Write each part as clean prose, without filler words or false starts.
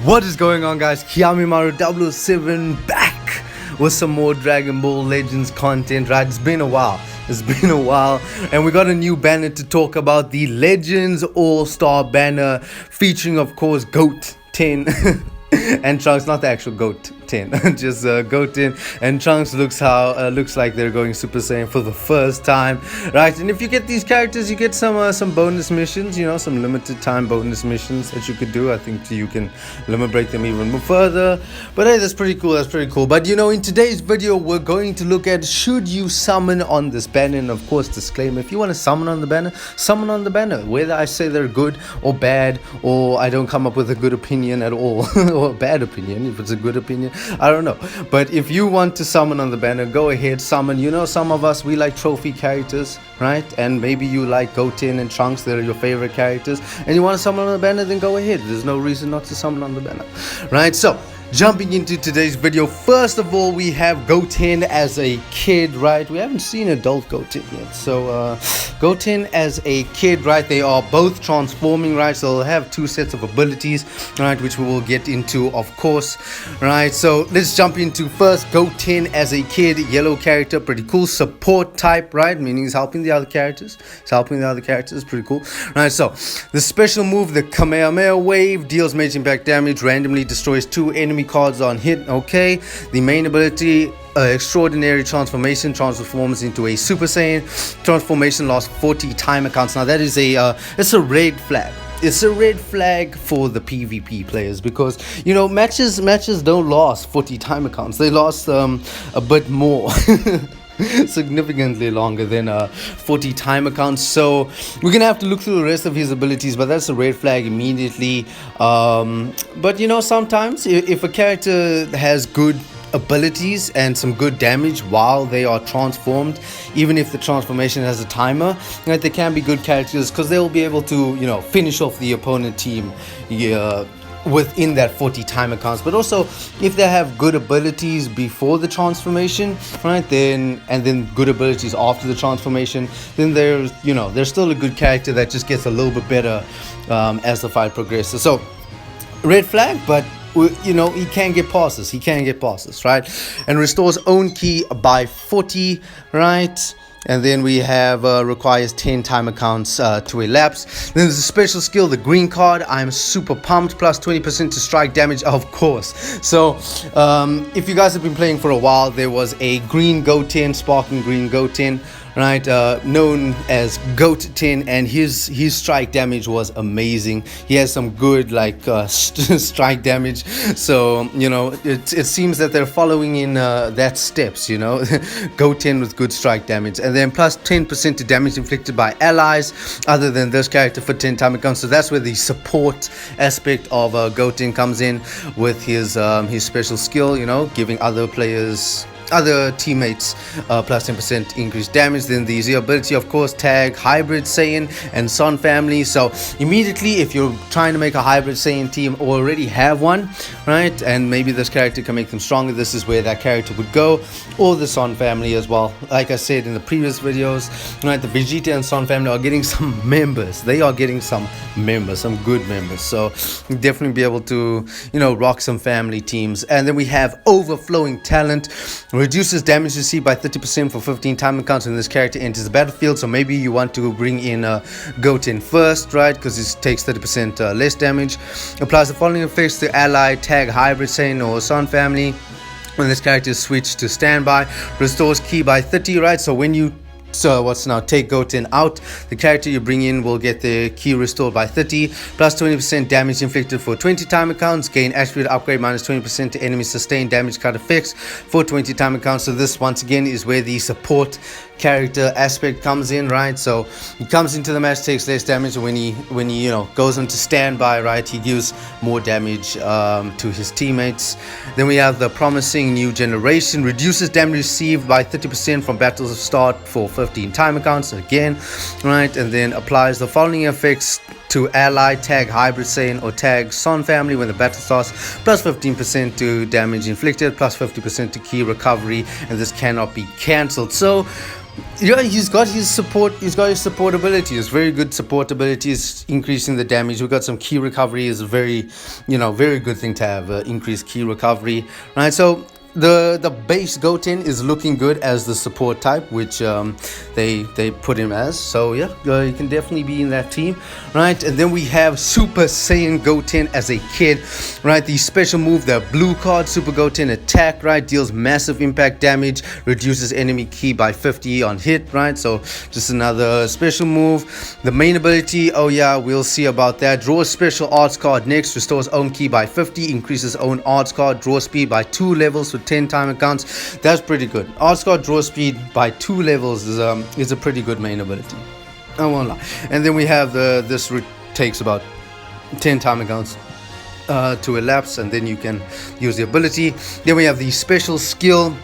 What is going on, guys? Kiamimaru 007 back with some more Dragon Ball Legends content, right? It's been a while, and we got a new banner to talk about, the Legends All-Star banner, featuring of course Goten and Trunks, not the actual Goten, just Goten and Trunks. Looks like they're going Super Saiyan for the first time, right? And if you get these characters, you get some bonus missions, some limited time bonus missions that you could do. I think you can break them even more further, but hey, that's pretty cool. But in today's video, we're going to look at, should you summon on this banner? And of course, disclaimer, if you want to summon on the banner, whether I say they're good or bad, or I don't come up with a good opinion at all or a bad opinion. If it's a good opinion, I don't know. But if you want to summon on the banner, go ahead, summon. Some of us, we like trophy characters, right? And maybe you like Goten and Trunks, they're your favorite characters, and you want to summon on the banner, then go ahead. There's no reason not to summon on the banner, right? So jumping into today's video, first of all, we have Goten as a kid, right? We haven't seen adult Goten yet. So Goten as a kid, right? They are both transforming, right? So they'll have two sets of abilities, right? Which we will get into, of course, right? So let's jump into first Goten as a kid, yellow character, pretty cool. Support type, right? Meaning he's helping the other characters. Pretty cool, right? So the special move, the Kamehameha wave, deals major impact damage, randomly destroys 2 enemy cards on hit. Okay, the main ability, extraordinary transformation, transforms into a Super Saiyan. Transformation lasts 40 timer counts. Now that is it's a red flag. It's a red flag for the PvP players, because matches don't last 40 timer counts. They last a bit more. Significantly longer than 40 timer counts. So we're gonna have to look through the rest of his abilities, but that's a red flag immediately. But sometimes if a character has good abilities and some good damage while they are transformed, even if the transformation has a timer, right, they can be good characters, because they will be able to finish off the opponent team within that 40 timer counts. But also, if they have good abilities before the transformation, right, then good abilities after the transformation, then they're still a good character that just gets a little bit better as the fight progresses. So red flag, but he can get past this, right? And restores own ki by 40, right? And then we have requires 10 timer counts to elapse. Then there's a special skill, the green card. I'm super pumped, plus 20% to strike damage, of course. So if you guys have been playing for a while, there was a green Goten, sparking green Goten, right, known as Goten, and his strike damage was amazing. He has some good strike damage. So it seems that they're following in that steps. Goten with good strike damage, and then plus 10% to damage inflicted by allies other than this character for 10 timer counts. So that's where the support aspect of Goten comes in, with his special skill, giving other teammates plus 10% increased damage. Then the Z ability, of course, tag hybrid Saiyan and Son family. So immediately, if you're trying to make a hybrid Saiyan team or already have one, right, and maybe this character can make them stronger, this is where that character would go, or the Son family as well. Like I said in the previous videos, right, the Vegeta and Son family are getting some members. They are getting some good members. So definitely be able to rock some family teams. And then we have overflowing talent. Reduces damage received by 30% for 15 timer counts when this character enters the battlefield. So maybe you want to bring in Goten first, right, because it takes 30% less damage. Applies the following effects to ally, tag, hybrid Saiyan or Son family when this character is switched to standby. Restores ki by 30, right? So when you take Goten out, the character you bring in will get the ki restored by 30, plus 20% damage inflicted for 20 timer counts. Gain attribute upgrade minus 20% to enemy sustained damage card effects for 20 timer counts. So this once again is where the support character aspect comes in, right? So he comes into the match, takes less damage. When he goes into standby, right, he gives more damage to his teammates. Then we have the promising new generation, reduces damage received by 30% from battles start for 15 timer counts again, right? And then applies the following effects to ally, tag hybrid Saiyan or tag Son family when the battle starts, plus 15% to damage inflicted, plus 50% to ki recovery, and this cannot be cancelled. So Yeah, he's got his support. He's got his support ability. It's very good support ability. It's increasing the damage. We've got some key recovery. Is a very, very good thing to have. Increased key recovery, right? So the base Goten is looking good as the support type, which they put him as. So yeah, he can definitely be in that team, right? And then we have Super Saiyan Goten as a kid, right? The special move, the blue card, Super Goten attack, right? Deals massive impact damage, reduces enemy ki by 50 on hit, right? So just another special move. The main ability, oh yeah, we'll see about that. Draw a special arts card next, restores own ki by 50, increases own arts card, draw speed by 2 levels for 10 timer counts. That's pretty good. Arts card draw speed by 2 levels is a pretty good main ability, I won't lie. And then we have this takes about 10 timer counts to elapse, and then you can use the ability. Then we have the special skill,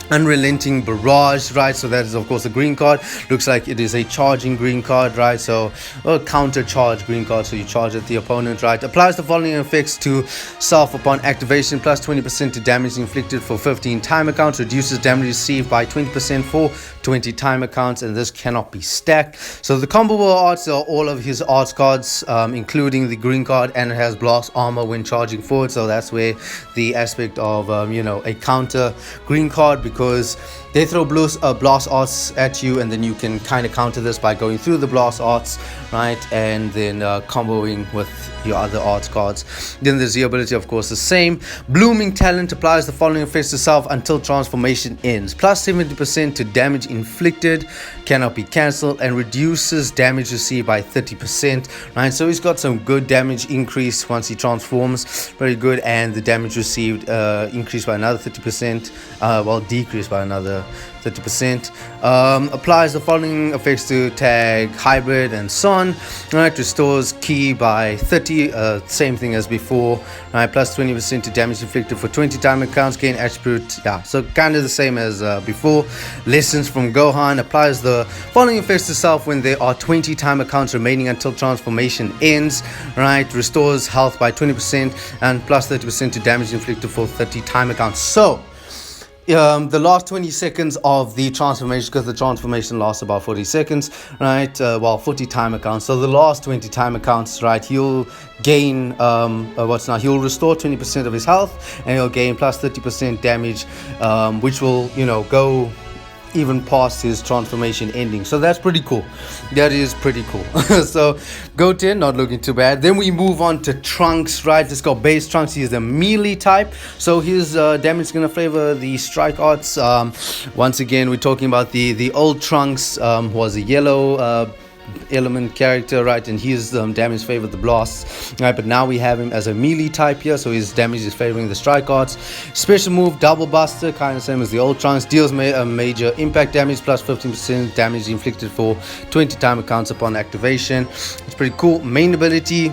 Unrelenting Barrage, right? So that is of course a green card. Looks like it is a charging green card, right? So a counter charge green card, so you charge at the opponent, right? Applies the following effects to self upon activation: plus 20% to damage inflicted for 15 timer counts, reduces damage received by 20% for 20 timer counts, and this cannot be stacked. So the comboable arts are all of his arts cards, including the green card, and it has blast armor when charging forward. So that's where the aspect of a counter green card, because they throw blast arts at you, and then you can kind of counter this by going through the blast arts, right, and then comboing with your other arts cards. Then there's the ability, of course, the same. Blooming Talent applies the following effects to self until transformation ends: plus 70% to damage inflicted, cannot be cancelled, and reduces damage received by 30%, right? So he's got some good damage increase once he transforms, very good, and the damage received increased by another 30%, decreased by another 30%. Applies the following effects to tag hybrid and son, right? Restores ki by 30, same thing as before, right? Plus 20% to damage inflicted for 20 timer counts, gain attribute, yeah, so kind of the same as before. Lessons from Gohan applies the following effects to self when there are 20 timer counts remaining until transformation ends, right? Restores health by 20% and plus 30% to damage inflicted for 30 timer counts. So the last 20 seconds of the transformation, because the transformation lasts about 40 seconds, right? 40 timer counts. So the last 20 timer counts, right? He'll gain he'll restore 20% of his health, and he'll gain plus 30% damage, which will go even past his transformation ending. So that's pretty cool. That is pretty cool. So Goten, not looking too bad. Then we move on to Trunks, right? It's got base Trunks. He's the melee type, so his damage is going to favor the strike arts. Once again, we're talking about the old Trunks, was a yellow element character, right, and his damage favored the blasts, right, but now we have him as a melee type here, so his damage is favoring the strike arts. Special move, Double Buster, kind of same as the old Trunks, deals major impact damage, plus 15% damage inflicted for 20 timer counts upon activation. It's pretty cool. Main ability,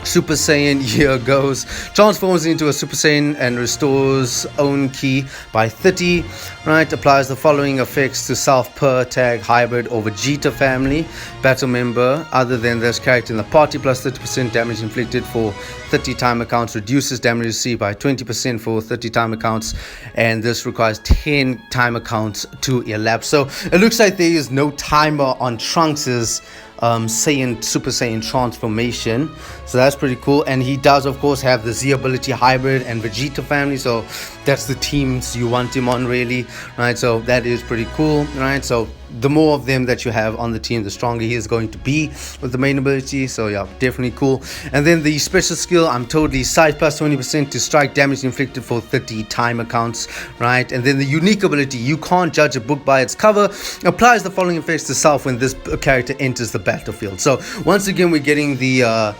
Super Saiyan, here goes. Transforms into a Super Saiyan and restores own ki by 30, right? Applies the following effects to self per tag hybrid or Vegeta family battle member other than this character in the party, plus 30% damage inflicted for 30 timer counts, reduces damage received by 20% for 30 timer counts, and this requires 10 timer counts to elapse. So it looks like there is no timer on Trunks's Super Saiyan transformation, so that's pretty cool. And he does of course have the Z ability hybrid and Vegeta family, so that's the teams you want him on, really, right? So that is pretty cool, right? So the more of them that you have on the team, the stronger he is going to be with the main ability. So yeah, definitely cool. And then the special skill, I'm totally psyched, plus 20% to strike damage inflicted for 30 timer counts, right? And then the unique ability, you can't judge a book by its cover, applies the following effects to self when this character enters the battlefield. So once again, we're getting the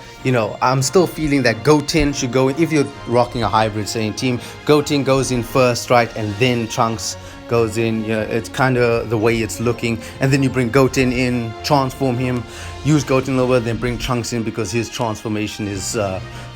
I'm still feeling that Goten should go in. If you're rocking a hybrid Saiyan team, Goten goes in first, right, and then Trunks goes in. Yeah, it's kind of the way it's looking. And then you bring Goten in, transform him, use Goten a little bit, then bring Trunks in because his transformation is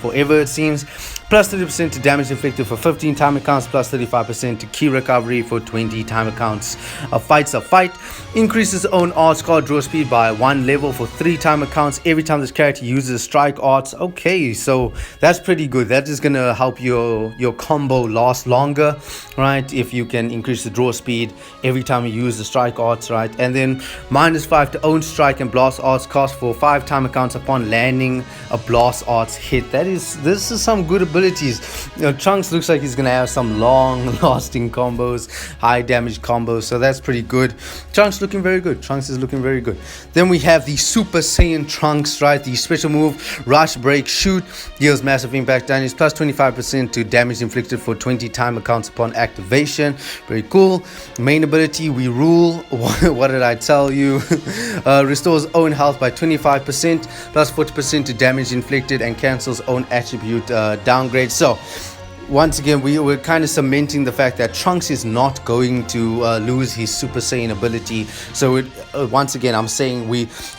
forever, it seems. Plus 30% to damage inflicted for 15 timer counts, plus 35% to key recovery for 20 timer counts. A fight's a fight. Increases own art card draw speed by 1 level for 3 timer counts every time this character uses strike arts. Okay, so that's pretty good. That is gonna help your combo last longer, right? If you can increase the draw speed every time you use the strike arts, right? And then -5 to own strike and blast arts cost for 5 timer counts upon landing a blast arts hit. This is some good abilities. Trunks looks like he's gonna have some long lasting combos, high damage combos, so that's pretty good. Trunks looking very good. Trunks is looking very good. Then we have the Super Saiyan Trunks, right? The special move, rush, break, shoot, deals massive impact damage, plus 25% to damage inflicted for 20 timer counts upon activation. Very cool. Main ability, we rule. What did I tell you? Restores own health by 25%, plus 40% to damage inflicted, and cancels own attribute downgrade. So once again, we're kind of cementing the fact that Trunks is not going to lose his Super Saiyan ability. So once again, I'm saying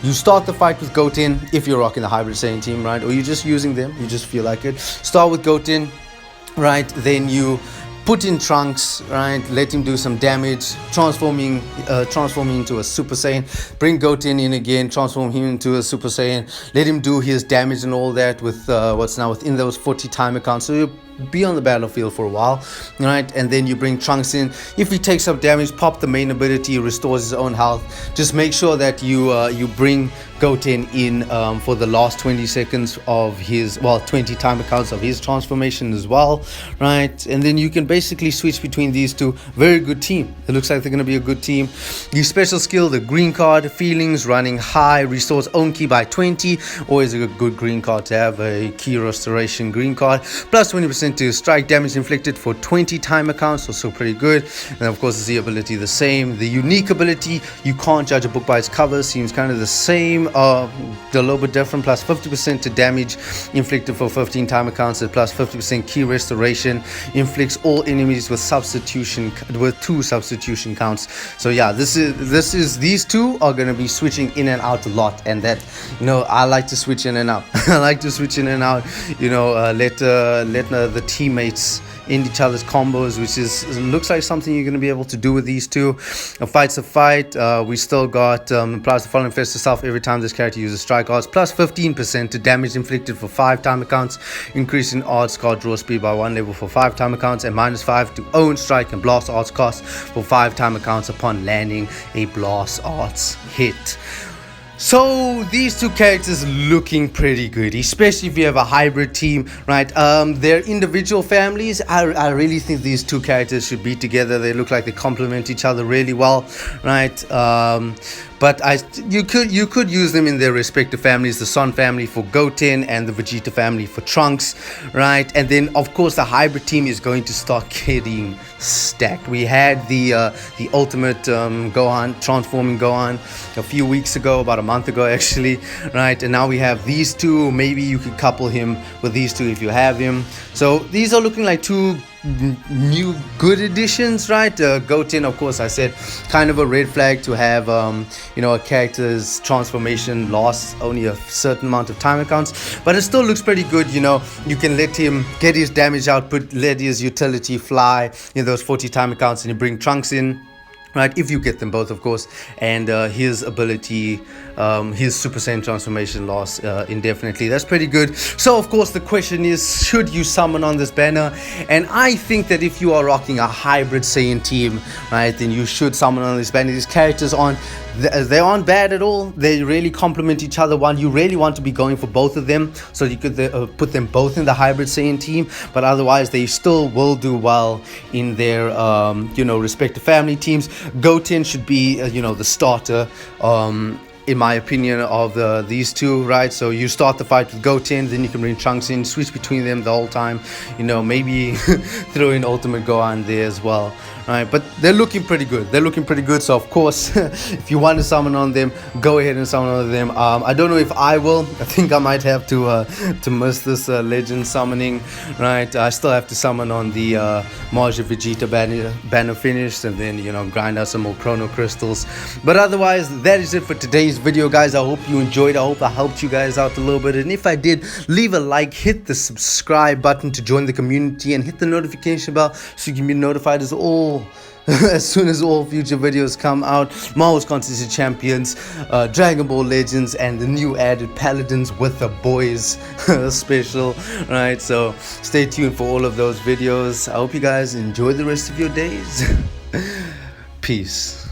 you start the fight with Goten if you're rocking the Hybrid Saiyan team, right? Or you're just using them, you just feel like it. Start with Goten, right? Then you put in Trunks, right? Let him do some damage, transforming into a Super Saiyan. Bring Goten in again, transform him into a Super Saiyan. Let him do his damage and all that with what's now within those 40 timer counts. So you be on the battlefield for a while, right? And then you bring Trunks in. If he takes up damage, pop the main ability, restores his own health. Just make sure that you bring Goten in for the last 20 seconds of his, 20 timer counts of his transformation as well, right? And then you can basically switch between these two. Very good team. It looks like they're going to be a good team. The special skill, the green card, feelings, running high, restores own key by 20. Always a good green card to have, a key restoration green card. Plus 20% to strike damage inflicted for 20 timer counts, also pretty good. And of course, the ability the same. The unique ability, you can't judge a book by its cover, seems kind of the same, a little bit different. Plus 50% to damage inflicted for 15 timer counts, and plus 50% key restoration, inflicts all enemies with 2 substitution counts. So yeah, these two are going to be switching in and out a lot, and that, I like to switch in and out. I like to switch in and out, let the teammates in each other's combos, which looks like something you're going to be able to do with these two. A fight's a fight. We still got applies the following effects to self every time this character uses strike arts, plus 15% to damage inflicted for 5 timer counts, increasing arts card draw speed by 1 level for 5 timer counts, and -5 to own strike and blast arts cost for 5 timer counts upon landing a blast arts hit. So these two characters looking pretty good, especially if you have a hybrid team, right? Their individual families, I really think these two characters should be together. They look like they complement each other really well, right? But you could use them in their respective families. The Son family for Goten and the Vegeta family for Trunks, right? And then of course the hybrid team is going to start getting stacked. We had the ultimate Gohan, transforming Gohan, a few weeks ago, about a month ago actually, right? And now we have these two. Maybe you could couple him with these two if you have him. So these are looking like two new good additions, right? Goten, of course, I said kind of a red flag to have a character's transformation lasts only a certain amount of time counts, but it still looks pretty good. You can let him get his damage output, let his utility fly in those 40 time counts, and you bring Trunks in, right, if you get them both, of course, and his ability, his Super Saiyan transformation lasts indefinitely. That's pretty good. So of course the question is, should you summon on this banner? And I think that if you are rocking a hybrid Saiyan team, right, then you should summon on this banner. These characters they aren't bad at all. They really complement each other. One, you really want to be going for both of them, so you could put them both in the hybrid Saiyan team, but otherwise they still will do well in their respective family teams. Goten should be the starter, in my opinion, of these two, right? So you start the fight with Goten, then you can bring Trunks in, switch between them the whole time, maybe throw in Ultimate Gohan there as well, right? But they're looking pretty good. They're looking pretty good. So of course, if you want to summon on them, go ahead and summon on them. I don't know if I will. I think I might have to miss this legend summoning, right? I still have to summon on the Marja Vegeta banner finished, and then, you know, grind out some more chrono crystals. But otherwise, that is it for today's video, guys. I hope you enjoyed. I hope I helped you guys out a little bit, and if I did, leave a like, hit the subscribe button to join the community, and hit the notification bell so you can be notified as soon as all future videos come out. Marvel's Contested Champions, Dragon Ball Legends, and the new added Paladins with the Boys special, right? So stay tuned for all of those videos. I hope you guys enjoy the rest of your days. Peace.